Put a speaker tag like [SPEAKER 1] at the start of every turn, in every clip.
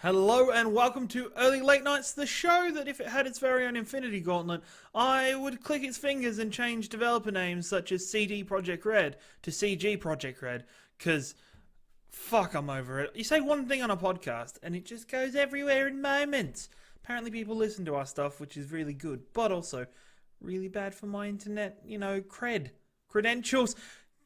[SPEAKER 1] Hello and welcome to Early Late Nights, the show that if it had its very own Infinity Gauntlet, I would click its fingers and change developer names such as CD Projekt Red to CG Projekt Red, because fuck, I'm over it. You say one thing on a podcast and it just goes everywhere in moments. Apparently people listen to our stuff, which is really good, but also really bad for my internet, credentials.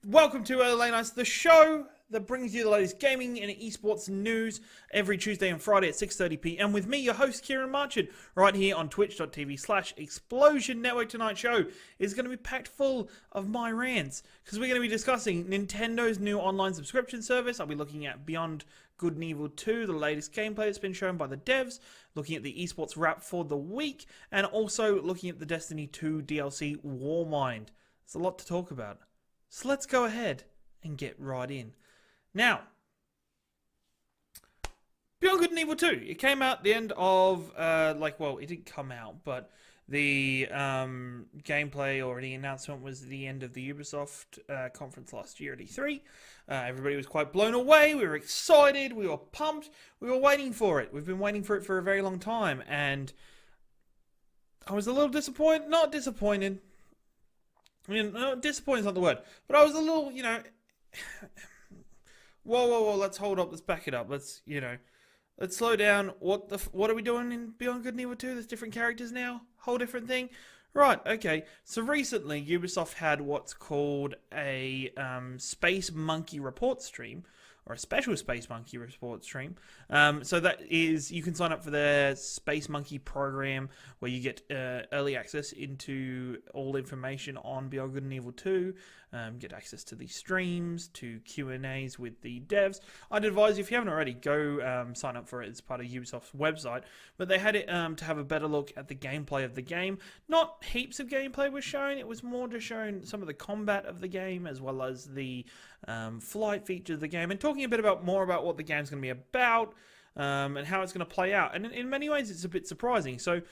[SPEAKER 1] Welcome to Early Late Nights, the show that brings you the latest gaming and esports news every Tuesday and Friday at 6:30 p.m. with me, your host, Ciaran Marchand, right here on twitch.tv/Explosion Network. Tonight's show is going to be packed full of my rants because we're going to be discussing Nintendo's new online subscription service. I'll be looking at Beyond Good and Evil 2, the latest gameplay that's been shown by the devs, looking at the esports wrap for the week, and also looking at the Destiny 2 DLC Warmind. There's a lot to talk about. So let's go ahead and get right in. Now, Beyond Good and Evil 2, it came out the end of, it didn't come out, but the gameplay or the announcement was the end of the Ubisoft conference last year at E3. Everybody was quite blown away, we were excited, we were pumped, we were waiting for it. We've been waiting for it for a very long time, and I was a little disappointed, not disappointed. I mean, no, disappointed is not the word, but I was a little, whoa, let's hold up, let's back it up, let's slow down. What are we doing in Beyond Good and Evil 2? There's different characters now, whole different thing. Right, okay, so recently Ubisoft had what's called a Space Monkey report stream, or a special Space Monkey report stream. So that is, you can sign up for their Space Monkey program where you get early access into all information on Beyond Good and Evil 2, get access to the streams, to Q&As with the devs. I'd advise you, if you haven't already, go sign up for it as part of Ubisoft's website. But they had it to have a better look at the gameplay of the game. Not heaps of gameplay was shown, it was more just showing some of the combat of the game as well as the flight features of the game, and talking a bit more about what the game's going to be about and how it's going to play out. And in many ways it's a bit surprising. So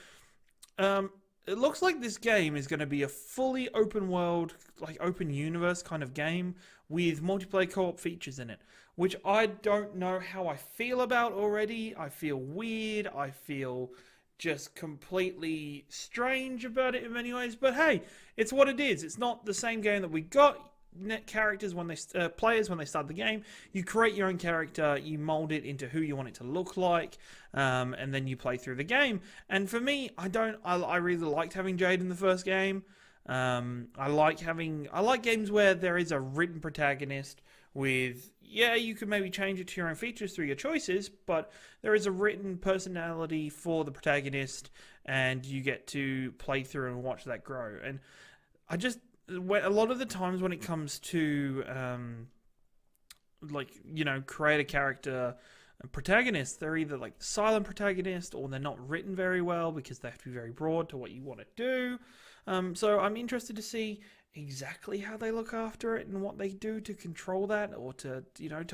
[SPEAKER 1] it looks like this game is going to be a fully open world, like open universe kind of game with multiplayer co-op features in it, which I don't know how I feel about already. I feel weird, I feel just completely strange about it in many ways, but hey, it's what it is. It's not the same game that we got. Net characters when they players when they start the game, you create your own character, you mold it into who you want it to look like, and then you play through the game. And for me, I really liked having Jade in the first game. I like games where there is a written protagonist with, you can maybe change it to your own features through your choices, but there is a written personality for the protagonist, and you get to play through and watch that grow. And a lot of the times when it comes to create a character protagonist, they're either like silent protagonist or they're not written very well because they have to be very broad to what you want to do. So I'm interested to see exactly how they look after it and what they do to control that, or to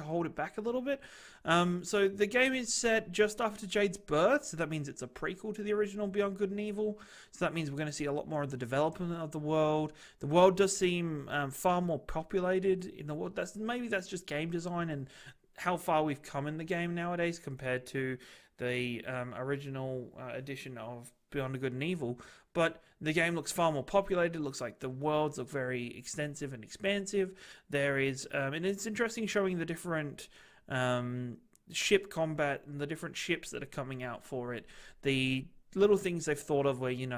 [SPEAKER 1] hold it back a little bit. So the game is set just after Jade's birth, so that means it's a prequel to the original Beyond Good and Evil. So that means we're going to see a lot more of the development of the world. The world does seem far more populated in the world. Maybe that's just game design and how far we've come in the game nowadays compared to the original edition of Beyond Good and Evil. But the game looks far more populated. It looks like the worlds look very extensive and expansive. There is, and it's interesting showing the different ship combat and the different ships that are coming out for it. The little things they've thought of where, you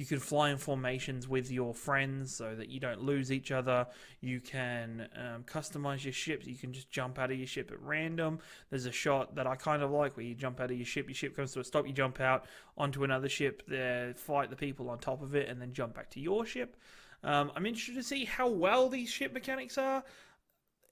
[SPEAKER 1] can fly in formations with your friends so that you don't lose each other. You can customize your ships. You can just jump out of your ship at random. There's a shot that I kind of like where you jump out of your ship comes to a stop, you jump out onto another ship, there, fight the people on top of it, and then jump back to your ship. I'm interested to see how well these ship mechanics are.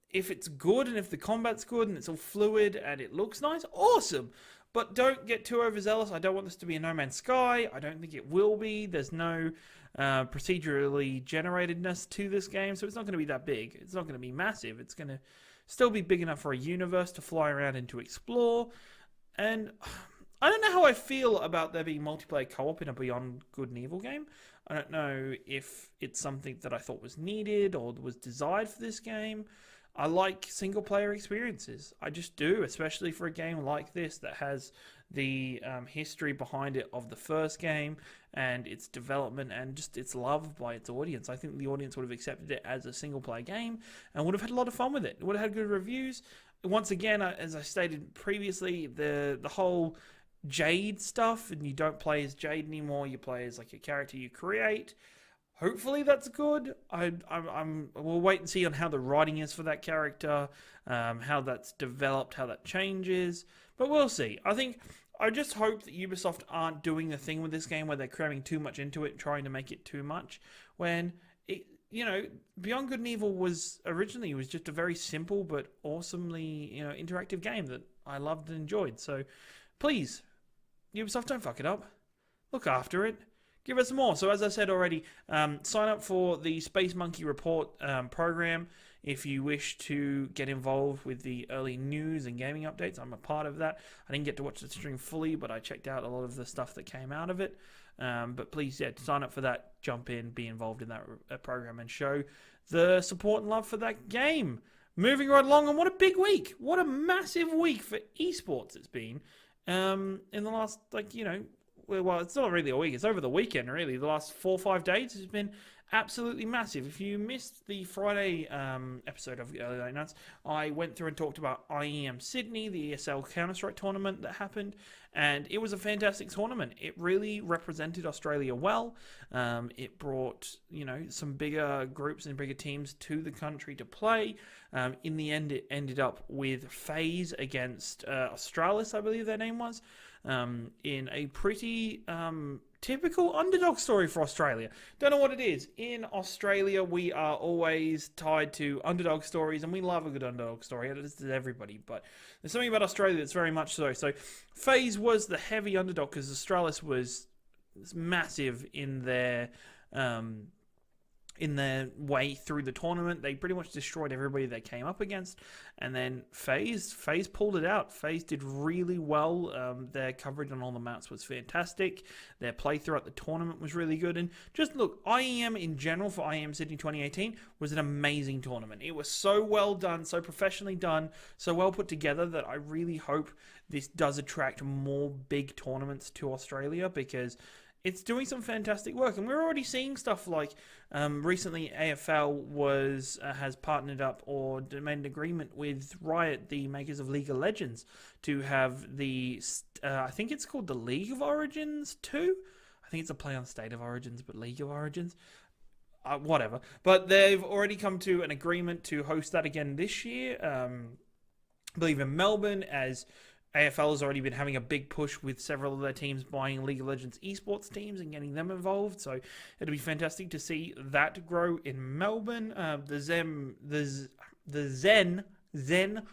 [SPEAKER 1] If it's good and if the combat's good and it's all fluid and it looks nice, awesome. But don't get too overzealous. I don't want this to be a No Man's Sky. I don't think it will be. There's no procedurally generatedness to this game, so it's not going to be that big. It's not going to be massive. It's going to still be big enough for a universe to fly around and to explore. And I don't know how I feel about there being multiplayer co-op in a Beyond Good and Evil game. I don't know if it's something that I thought was needed or was desired for this game. I like single player experiences. I just do, especially for a game like this that has the history behind it of the first game and its development and just its love by its audience. I think the audience would have accepted it as a single player game and would have had a lot of fun with it. It would have had good reviews. Once again, as I stated previously, the whole Jade stuff, and you don't play as Jade anymore. You play as like a character you create. Hopefully that's good. We'll wait and see on how the writing is for that character, how that's developed, how that changes. But we'll see. I just hope that Ubisoft aren't doing the thing with this game where they're cramming too much into it, trying to make it too much. When it, Beyond Good and Evil was just a very simple but awesomely, interactive game that I loved and enjoyed. So please, Ubisoft, don't fuck it up. Look after it. Give us more. So as I said already, sign up for the Space Monkey Report program if you wish to get involved with the early news and gaming updates. I'm a part of that. I didn't get to watch the stream fully, but I checked out a lot of the stuff that came out of it. But please, sign up for that, jump in, be involved in that program, and show the support and love for that game. Moving right along, and what a big week. What a massive week for eSports it's been. In the last, well, it's not really a week, it's over the weekend, really. The last 4 or 5 days has been absolutely massive. If you missed the Friday episode of Early Late Nights, I went through and talked about IEM Sydney, the ESL Counter-Strike tournament that happened, and it was a fantastic tournament. It really represented Australia well. It brought, some bigger groups and bigger teams to the country to play. In the end, it ended up with FaZe against Australis, I believe their name was. In a pretty typical underdog story for Australia. Don't know what it is. In Australia, we are always tied to underdog stories, and we love a good underdog story. It is everybody, but there's something about Australia that's very much so. So FaZe was the heavy underdog because Australis was massive in their way through the tournament. They pretty much destroyed everybody they came up against. And then FaZe pulled it out. FaZe did really well. Their coverage on all the maps was fantastic. Their play throughout the tournament was really good. And just look, IEM in general for IEM Sydney 2018 was an amazing tournament. It was so well done, so professionally done, so well put together that I really hope this does attract more big tournaments to Australia, because it's doing some fantastic work, and we're already seeing stuff like recently AFL has partnered up or made an agreement with Riot, the makers of League of Legends, to have the I think it's called the League of Origins 2. I think it's a play on State of Origins, but League of Origins. Whatever. But they've already come to an agreement to host that again this year. I believe in Melbourne, as AFL has already been having a big push with several of their teams buying League of Legends eSports teams and getting them involved. So it'll be fantastic to see that grow in Melbourne. The Zen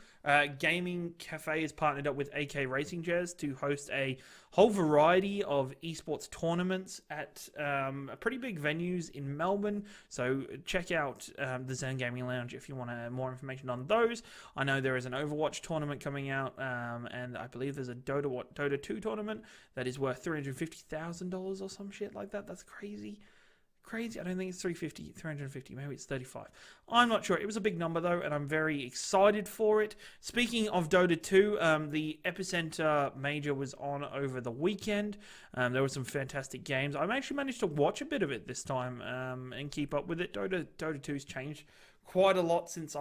[SPEAKER 1] Gaming Cafe has partnered up with AK Racing Chairs to host a whole variety of esports tournaments at pretty big venues in Melbourne. So check out the Zen Gaming Lounge if you want more information on those. I know there is an Overwatch tournament coming out, and I believe there's a Dota 2 tournament that is worth $350,000 or some shit like that. That's crazy. I don't think it's 350, maybe it's 35. I'm not sure. It was a big number though, and I'm very excited for it. Speaking of Dota 2, the Epicenter Major was on over the weekend. There were some fantastic games. I actually managed to watch a bit of it this time and keep up with it. Dota 2's changed quite a lot since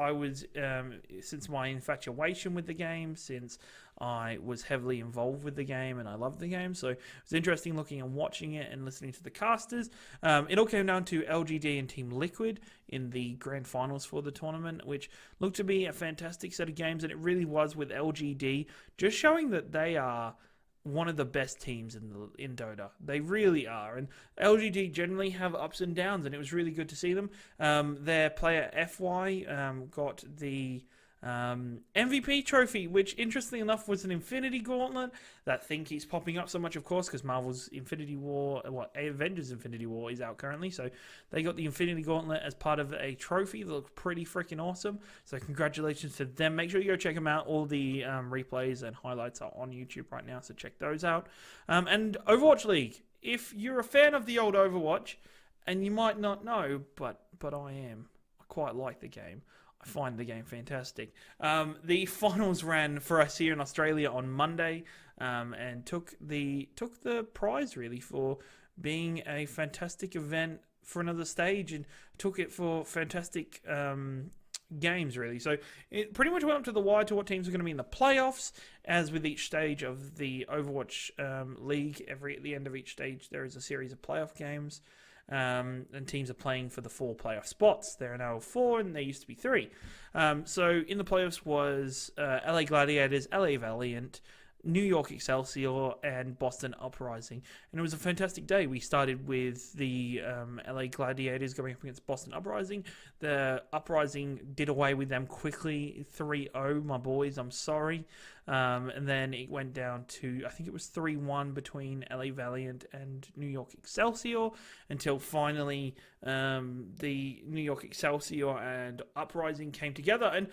[SPEAKER 1] since my infatuation with the game, since I was heavily involved with the game and I loved the game. So it was interesting looking and watching it and listening to the casters. It all came down to LGD and Team Liquid in the grand finals for the tournament, which looked to be a fantastic set of games, and it really was, with LGD just showing that they are one of the best teams in Dota. They really are. And LGD generally have ups and downs, and it was really good to see them. Their player FY got the MVP trophy, which interestingly enough was an Infinity Gauntlet. That thing keeps popping up so much, of course, because Marvel's Avengers Infinity War is out currently. So they got the Infinity Gauntlet as part of a trophy that looks pretty freaking awesome. So congratulations to them. Make sure you go check them out. All the replays and highlights are on YouTube right now, so check those out. And Overwatch League. If you're a fan of the old Overwatch, and you might not know, but I am. I quite like the game. I find the game fantastic. The finals ran for us here in Australia on Monday, and took the prize really for being a fantastic event for another stage, and took it for fantastic games really. So it pretty much went up to the wire to what teams are going to be in the playoffs. As with each stage of the Overwatch League, at the end of each stage there is a series of playoff games. And teams are playing for the 4 playoff spots. There are now 4, and there used to be 3. So in the playoffs was LA Gladiators, LA Valiant, New York Excelsior, and Boston Uprising. And it was a fantastic day. We started with the LA Gladiators going up against Boston Uprising. The Uprising did away with them quickly, 3-0, my boys, I'm sorry. And then it went down to, I think it was 3-1 between LA Valiant and New York Excelsior, until finally the New York Excelsior and Uprising came together. And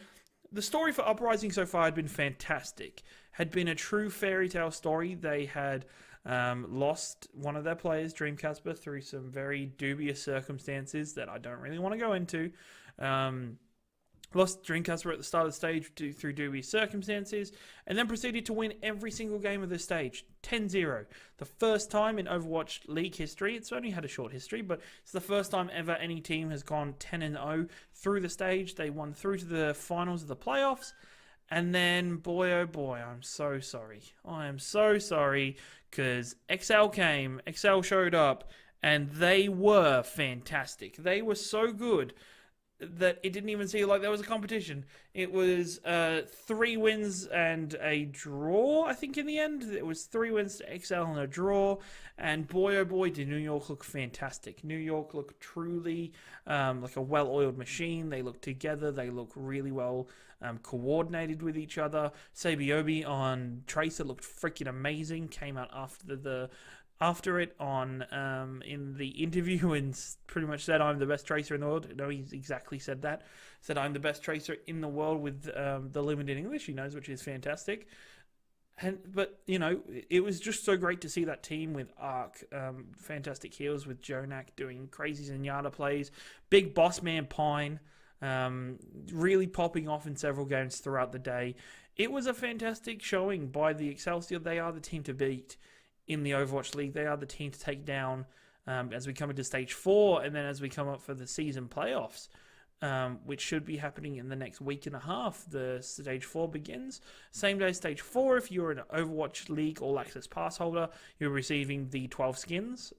[SPEAKER 1] the story for Uprising so far had been fantastic. Had been a true fairy tale story. They had lost one of their players, Dream Casper, through some very dubious circumstances that I don't really want to go into. Lost Dream Casper at the start of the stage through dubious circumstances, and then proceeded to win every single game of the stage, 10-0. The first time in Overwatch League history. It's only had a short history, but it's the first time ever any team has gone 10-0 through the stage. They won through to the finals of the playoffs. And then, boy, oh boy, I'm so sorry. I am so sorry, because XL came, XL showed up, and they were fantastic. They were so good that it didn't even seem like there was a competition. It was 3 wins and a draw, I think, in the end. It was 3 wins to XL and a draw. And boy, oh boy, did New York look fantastic. New York looked truly like a well-oiled machine. They looked together. They looked really well coordinated with each other. Sabiobi on Tracer looked freaking amazing. Came out after it on in the interview and pretty much said, I'm the best tracer in the world. No, he's exactly said that. Said, I'm the best tracer in the world with the limited English he knows, which is fantastic. But, you know, it was just so great to see that team with Ark, fantastic heals with Jonak doing crazy Zenyatta plays, big boss man Pine, really popping off in several games throughout the day. It was a fantastic showing by the Excelsior. They are the team to beat in the Overwatch League. They are the team to take down as we come into Stage 4, and then as we come up for the season playoffs, which should be happening in the next week and a half. The Stage 4 begins. Same day Stage 4, if you're an Overwatch League All Access Pass holder, you're receiving the 12 skins,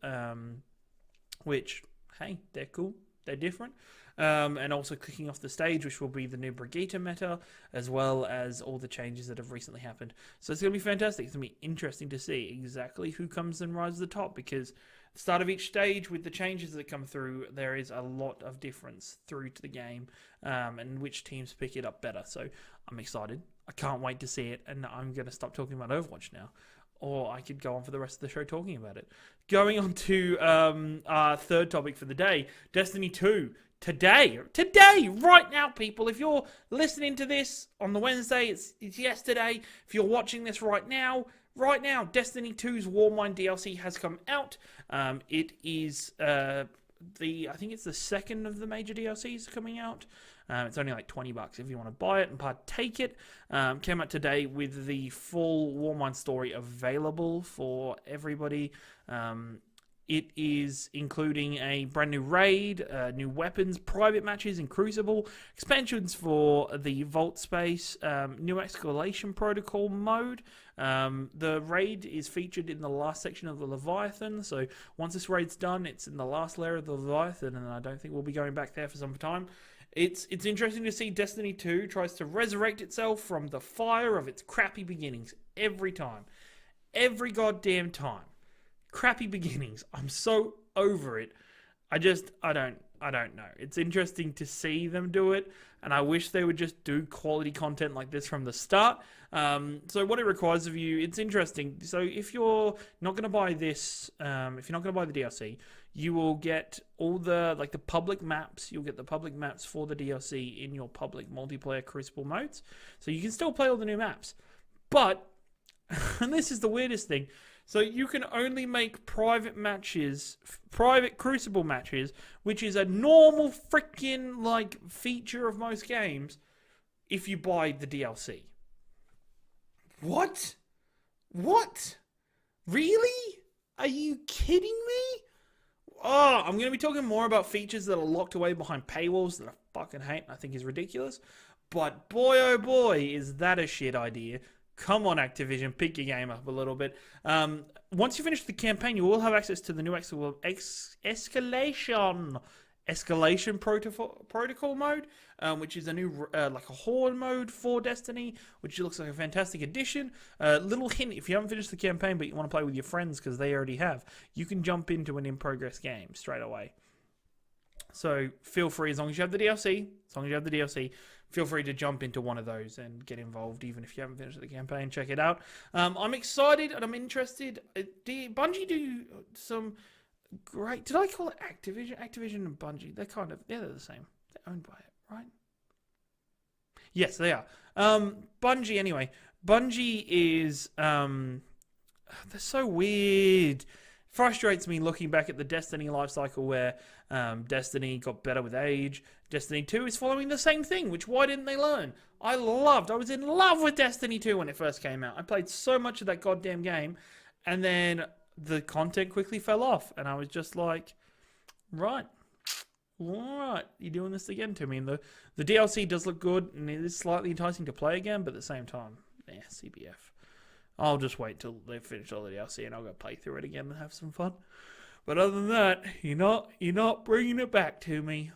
[SPEAKER 1] which, hey, they're cool. They're different. And also kicking off the stage, which will be the new Brigitte meta, as well as all the changes that have recently happened. So it's going to be fantastic. It's going to be interesting to see exactly who comes and rises to the top, because at the start of each stage, with the changes that come through, there is a lot of difference through to the game, and which teams pick it up better. So I'm excited. I can't wait to see it, and I'm going to stop talking about Overwatch now. Or I could go on for the rest of the show talking about it. Going on to our third topic for the day, Destiny 2. Today, right now, people, if you're listening to this on the Wednesday, it's yesterday. If you're watching this right now, Destiny 2's Warmind DLC has come out. It is I think it's the second of the major DLCs coming out. It's only like $20 if you want to buy it and partake it. Came out today with the full Warmind story available for everybody. It is including a brand new raid, new weapons, private matches in Crucible, expansions for the Vault space, new escalation protocol mode. The raid is featured in the last section of the Leviathan, so once this raid's done, it's in the last layer of the Leviathan, and I don't think we'll be going back there for some time. It's interesting to see Destiny 2 tries to resurrect itself from the fire of its crappy beginnings every time. Every goddamn time. Crappy beginnings. I'm so over it. I don't know. It's interesting to see them do it, and I wish they would just do quality content like this from the start. So what it requires of you, it's interesting. So if you're not going to buy this, if you're not going to buy the DLC, you will get all the public maps. You'll get the public maps for the DLC in your public multiplayer Crucible modes. So you can still play all the new maps. But, and this is the weirdest thing, So you can only make private matches, private Crucible matches, which is a normal freaking like feature of most games, if you buy the DLC. What? What? Really? Are you kidding me? Oh, I'm going to be talking more about features that are locked away behind paywalls that I fucking hate and I think is ridiculous. But boy, oh boy, is that a shit idea. Come on, Activision, pick your game up a little bit. Once you finish the campaign, you will have access to the new escalation protocol mode, which is a new like a horde mode for Destiny, which looks like a fantastic addition. Little hint: if you haven't finished the campaign but you want to play with your friends because they already have, you can jump into an in-progress game straight away. So feel free, as long as you have the DLC, feel free to jump into one of those and get involved, even if you haven't finished the campaign. Check it out. I'm excited and I'm interested. Bungie do some great. Did I call it Activision? Activision and Bungie. They're the same. They're owned by it, right? Yes, they are. Bungie, anyway. Bungie is they're so weird. Frustrates me looking back at the Destiny life cycle where Destiny got better with age. Destiny 2 is following the same thing, which why didn't they learn? I was in love with Destiny 2 when it first came out. I played so much of that goddamn game, and then the content quickly fell off, and I was just like, right, you're doing this again to me. And the DLC does look good, and it is slightly enticing to play again, but at the same time, CBF. I'll just wait till they finish all the DLC, and I'll go play through it again and have some fun. But other than that, you're not bringing it back to me,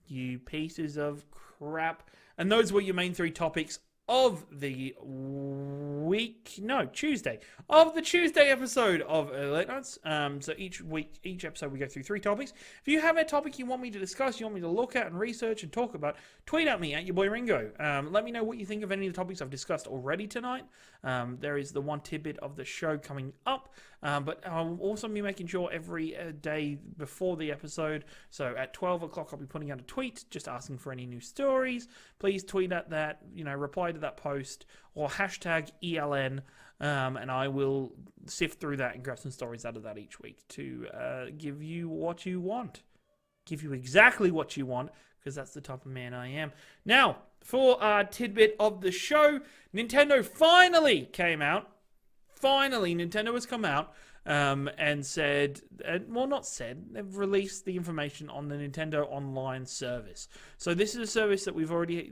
[SPEAKER 1] you pieces of crap. And those were your main three topics of the Tuesday. Of the Tuesday episode of Early Late Nights. So each episode we go through three topics. If you have a topic you want me to discuss, you want me to look at and research and talk about, tweet at me at your boy Ringo. Let me know what you think of any of the topics I've discussed already tonight. There is the one tidbit of the show coming up. But I'll also be making sure every day before the episode, so at 12 o'clock I'll be putting out a tweet just asking for any new stories. Please tweet at that, reply to that post, or hashtag ELN, and I will sift through that and grab some stories out of that each week to give you what you want. Give you exactly what you want, because that's the type of man I am. Now, for our tidbit of the show, Nintendo finally came out. Finally, Nintendo has come out and said, they've released the information on the Nintendo Online service. So this is a service that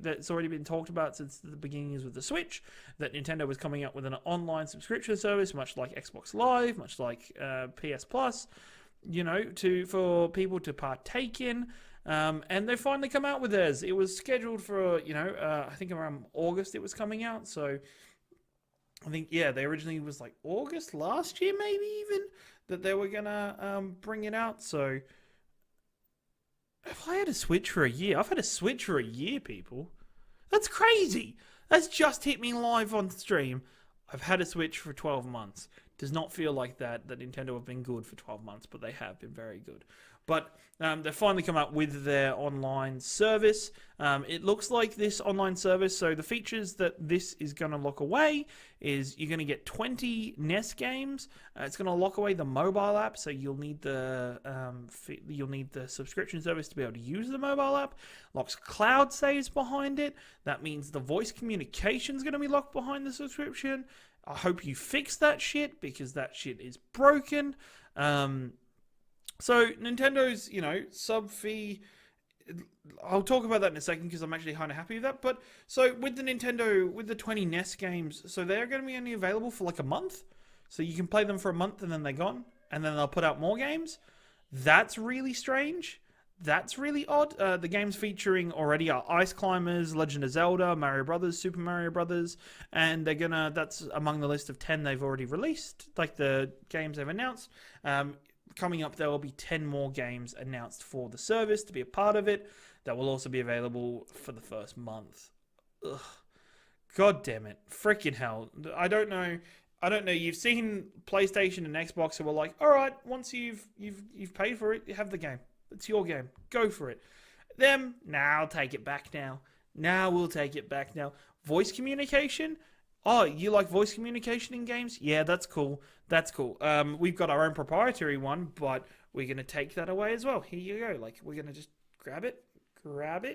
[SPEAKER 1] that's already been talked about since the beginnings with the Switch, that Nintendo was coming up with an online subscription service, much like Xbox Live, much like PS Plus, for people to partake in. And they finally come out with theirs. It was scheduled for, I think around August it was coming out, so I think, they originally was like August last year, maybe even, that they were going to bring it out. So, if I had a Switch for a year, I've had a Switch for a year, people. That's crazy. That's just hit me live on stream. I've had a Switch for 12 months. Does not feel like that Nintendo have been good for 12 months, but they have been very good. But they've finally come up with their online service. It looks like this online service, so the features that this is going to lock away is you're going to get 20 NES games. It's going to lock away the mobile app, so you'll need the subscription service to be able to use the mobile app. Locks cloud saves behind it. That means the voice communication is going to be locked behind the subscription. I hope you fix that shit, because that shit is broken. So Nintendo's, sub fee, I'll talk about that in a second because I'm actually kind of happy with that. But so with the Nintendo, with the 20 NES games, so they're going to be only available for like a month. So you can play them for a month and then they're gone. And then they'll put out more games. That's really strange. That's really odd. The games featuring already are Ice Climbers, Legend of Zelda, Mario Brothers, Super Mario Brothers. And that's among the list of 10 they've already released, like the games they've announced. Coming up, there will be 10 more games announced for the service to be a part of it. That will also be available for the first month. Ugh. God damn it. Freaking hell. I don't know. You've seen PlayStation and Xbox who were like, all right, once you've paid for it, you have the game. It's your game. Go for it. I'll take it back now. We'll take it back now. Voice communication, Oh, you like voice communication in games? Yeah, that's cool. That's cool. We've got our own proprietary one, but we're gonna take that away as well. Here you go. Like we're gonna just grab it,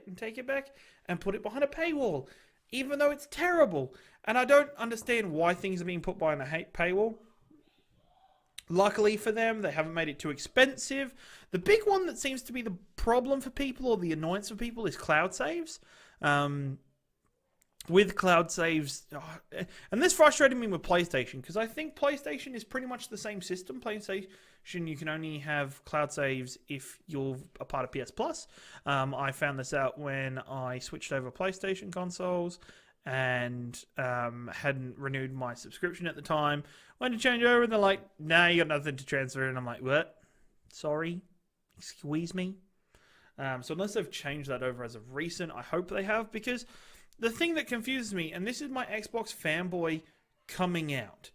[SPEAKER 1] and take it back and put it behind a paywall, even though it's terrible. And I don't understand why things are being put behind a paywall. Luckily for them, they haven't made it too expensive. The big one that seems to be the problem for people or the annoyance for people is cloud saves. With cloud saves, and this frustrated me with PlayStation because I think PlayStation is pretty much the same system. PlayStation, you can only have cloud saves if you're a part of PS Plus. I found this out when I switched over PlayStation consoles and hadn't renewed my subscription at the time. Went to change over and they're like, nah, you got nothing to transfer. And I'm like, what? Sorry? Excuse me? So unless they've changed that over as of recent, I hope they have, because the thing that confuses me, and this is my Xbox fanboy coming out.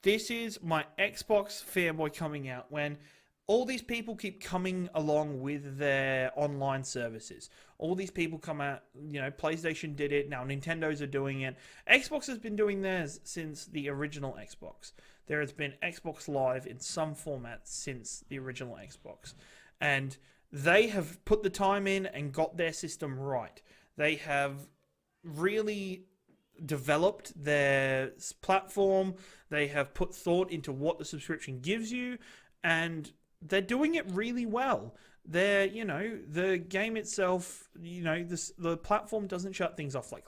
[SPEAKER 1] This is my Xbox fanboy coming out when all these people keep coming along with their online services. All these people come out, PlayStation did it, now Nintendo's are doing it. Xbox has been doing theirs since the original Xbox. There has been Xbox Live in some format since the original Xbox. And they have put the time in and got their system right. They have really developed their platform. They have put thought into what the subscription gives you, and they're doing it really well. They're, the game itself, the platform doesn't shut things off like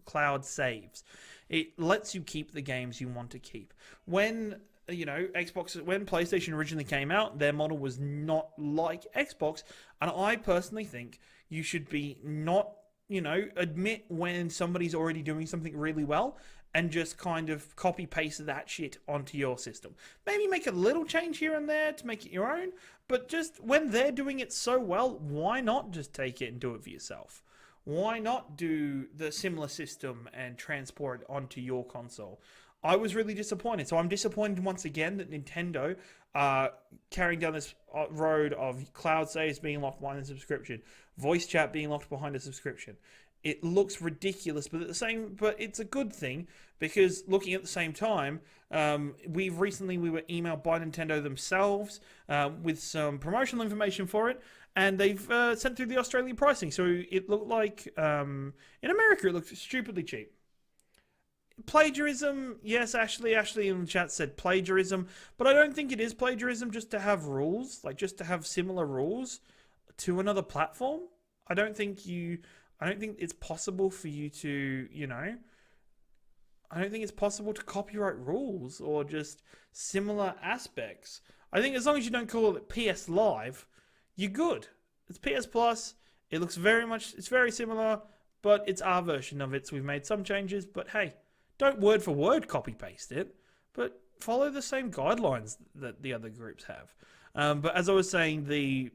[SPEAKER 1] cloud saves. It lets you keep the games you want to keep. When when PlayStation originally came out, their model was not like Xbox, and I personally think you should be not admit when somebody's already doing something really well and just kind of copy paste that shit onto your system. Maybe make a little change here and there to make it your own, but just when they're doing it so well, why not just take it and do it for yourself? Why not do the similar system and transport it onto your console? I was really disappointed. So I'm disappointed once again that Nintendo are carrying down this road of cloud saves being locked behind a subscription, voice chat being locked behind a subscription. It looks ridiculous, but but it's a good thing, because looking at the same time, we were emailed by Nintendo themselves with some promotional information for it, and they've sent through the Australian pricing. So it looked like in America it looked stupidly cheap. Plagiarism, yes, Ashley in the chat said plagiarism, but I don't think it is plagiarism just to have rules, like just to have similar rules to another platform. I don't think it's possible for you to, I don't think it's possible to copyright rules or just similar aspects. I think as long as you don't call it PS Live, you're good. It's PS Plus. It's very similar, but it's our version of it, so we've made some changes, but hey, don't word for word copy paste it, but follow the same guidelines that the other groups have. But as I was saying, the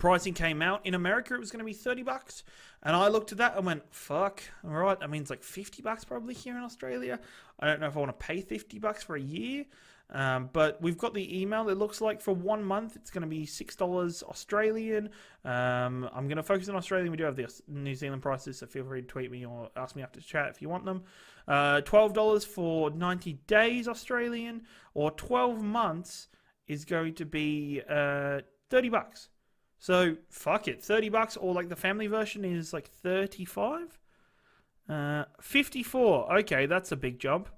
[SPEAKER 1] pricing came out. In America, it was going to be $30. And I looked at that and went, fuck, all right, that means like $50 probably here in Australia. I don't know if I want to pay $50 for a year. But we've got the email. It looks like for 1 month, it's going to be $6 Australian. I'm going to focus on Australian. We do have the New Zealand prices, so feel free to tweet me or ask me after chat if you want them. $12 for 90 days Australian, or 12 months is going to be $30. So fuck it, $30, or like the family version is like 35. 54. Okay, that's a big jump.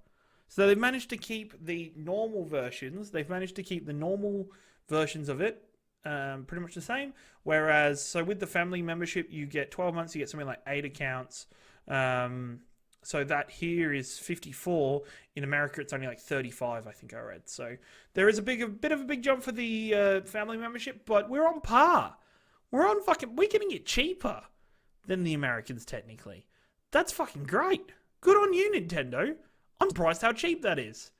[SPEAKER 1] So they've managed to keep the normal versions. They've managed to keep the normal versions of it pretty much the same. Whereas, so with the family membership, you get 12 months, you get something like 8 accounts. So that here is 54. In America, it's only like 35, I think I read. So there is a bit of a big jump for the family membership, but we're on par. We're getting it cheaper than the Americans, technically. That's fucking great. Good on you, Nintendo. I'm surprised how cheap that is.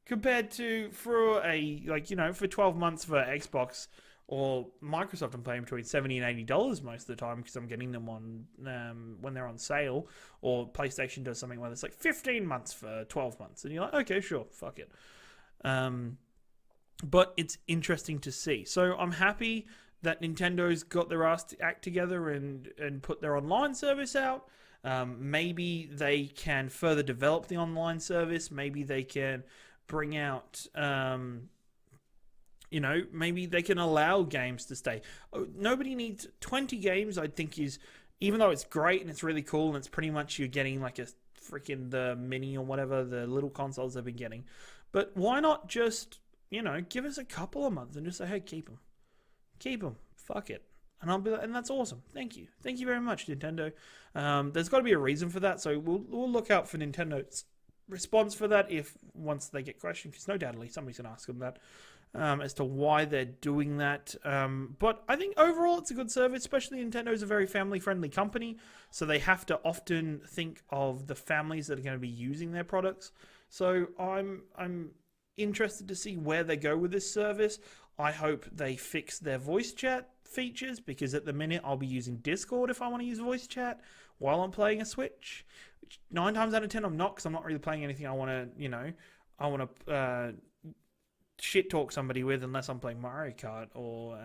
[SPEAKER 1] Compared to, for 12 months for Xbox or Microsoft, I'm paying between $70 and $80 most of the time because I'm getting them on when they're on sale, or PlayStation does something where it's like 15 months for 12 months. And you're like, okay, sure, fuck it. But it's interesting to see. So I'm happy that Nintendo's got their act together and put their online service out. Maybe they can further develop the online service. Maybe they can bring out, maybe they can allow games to stay. Nobody needs 20 games, I think, even though it's great and it's really cool and it's pretty much you're getting like a freaking the mini or whatever, the little consoles they've been getting. But why not just, give us a couple of months and just say, hey, keep them. Keep them. Fuck it. And I'll be like, and that's awesome. Thank you. Thank you very much, Nintendo. There's got to be a reason for that, so we'll look out for Nintendo's response for that once they get questioned, because no doubtly somebody's going to ask them that as to why they're doing that. But I think overall it's a good service, especially Nintendo's a very family-friendly company, so they have to often think of the families that are going to be using their products. So I'm interested to see where they go with this service. I hope they fix their voice chat features, because at the minute I'll be using Discord if I want to use voice chat while I'm playing a Switch. Which 9 times out of 10 I'm not, because I'm not really playing anything I want to, shit talk somebody with, unless I'm playing Mario Kart or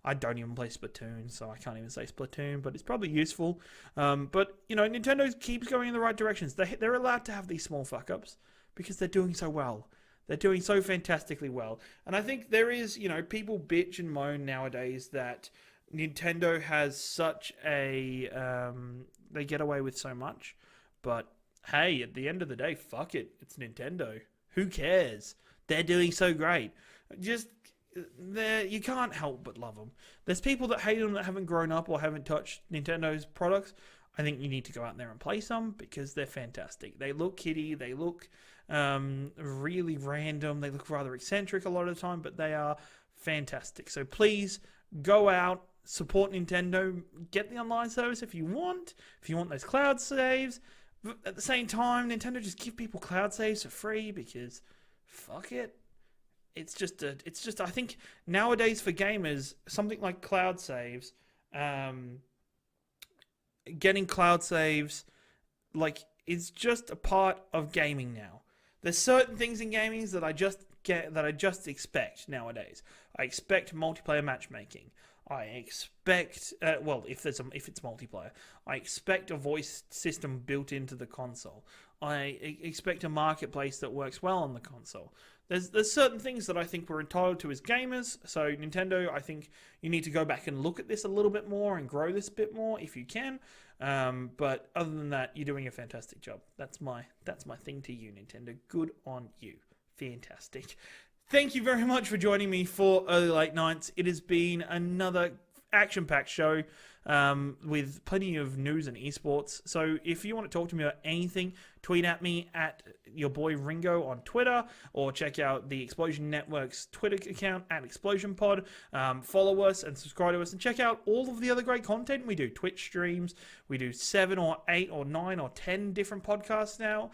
[SPEAKER 1] I don't even play Splatoon, so I can't even say Splatoon, but it's probably useful. But Nintendo keeps going in the right directions. They're allowed to have these small fuck ups because they're doing so well. They're doing so fantastically well. And I think there is, people bitch and moan nowadays that Nintendo has such a, they get away with so much. But hey, at the end of the day, fuck it. It's Nintendo. Who cares? They're doing so great. You can't help but love them. There's people that hate them that haven't grown up or haven't touched Nintendo's products. I think you need to go out there and play some because they're fantastic. They look kiddie. They look really random. They look rather eccentric a lot of the time, but they are fantastic. So please go out, support Nintendo, get the online service if you want those cloud saves. But at the same time, Nintendo just give people cloud saves for free because fuck it. It's just I think nowadays for gamers, something like cloud saves, getting cloud saves, is just a part of gaming now. There's certain things in gaming that I just expect nowadays. I expect multiplayer matchmaking. I expect, if it's multiplayer, I expect a voice system built into the console. I expect a marketplace that works well on the console. There's certain things that I think we're entitled to as gamers. So Nintendo, I think you need to go back and look at this a little bit more and grow this a bit more if you can. But other than that, you're doing a fantastic job. That's my thing to you, Nintendo. Good on you. Fantastic. Thank you very much for joining me for Early Late Nights. It has been another action-packed show with plenty of news and esports. So if you want to talk to me about anything, tweet at me at your boy Ringo on Twitter, or check out the Explosion Network's Twitter account at ExplosionPod. Follow us and subscribe to us, and check out all of the other great content we do. Twitch streams. We do 7 or 8 or 9 or 10 different podcasts now.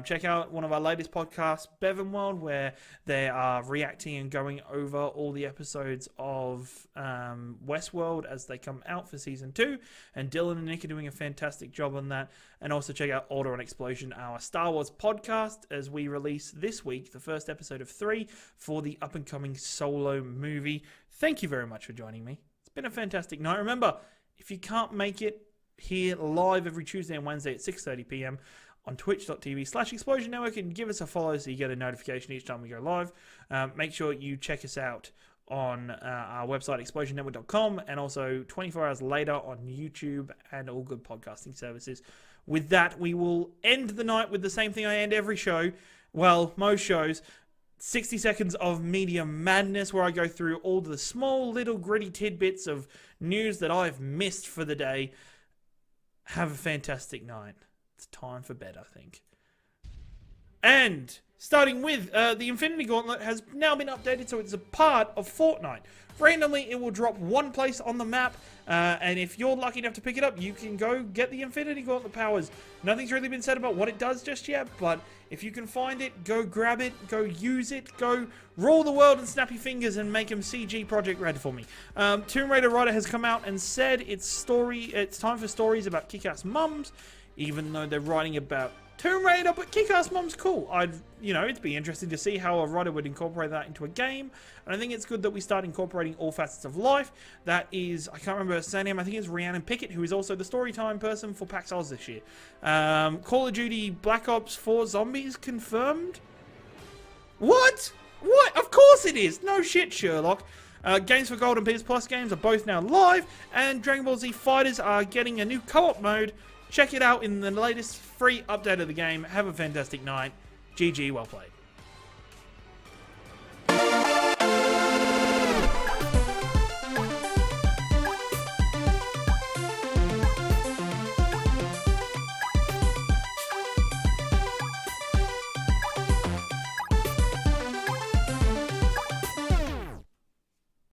[SPEAKER 1] Check out one of our latest podcasts, Bevan World, where they are reacting and going over all the episodes of Westworld as they come out for Season 2. And Dylan and Nick are doing a fantastic job on that. And also check out Order on Explosion, our Star Wars podcast, as we release this week the first episode of 3 for the up-and-coming Solo movie. Thank you very much for joining me. It's been a fantastic night. Remember, if you can't make it here live every Tuesday and Wednesday at 6:30 p.m. on twitch.tv/Explosion Network, and give us a follow so you get a notification each time we go live. Make sure you check us out on our website, explosionnetwork.com, and also 24 hours later on YouTube and all good podcasting services. With that, we will end the night with the same thing I end every show. Well, most shows. 60 seconds of media madness, where I go through all the small little gritty tidbits of news that I've missed for the day. Have a fantastic night. It's time for bed, I think. And starting with the Infinity Gauntlet has now been updated, so it's a part of Fortnite. Randomly, it will drop one place on the map, and if you're lucky enough to pick it up, you can go get the Infinity Gauntlet powers. Nothing's really been said about what it does just yet, but if you can find it, go grab it, go use it, go rule the world and snap your fingers and make them CG Project Red for me. Tomb Raider writer has come out and said it's time for stories about kick-ass mums, even though they're writing about Tomb Raider, but Kick-Ass Mom's cool. I'd know, it'd be interesting to see how a writer would incorporate that into a game. And I think it's good that we start incorporating all facets of life. That is, I can't remember her surname, I think it's Rhiannon Pickett, who is also the storytime person for PAX Oz this year. Call of Duty Black Ops 4 Zombies confirmed? What? What? Of course it is! No shit, Sherlock. Games for Gold and PS Plus games are both now live, and Dragon Ball Z Fighters are getting a new co-op mode. Check it out in the latest free update of the game. Have a fantastic night. GG, well played.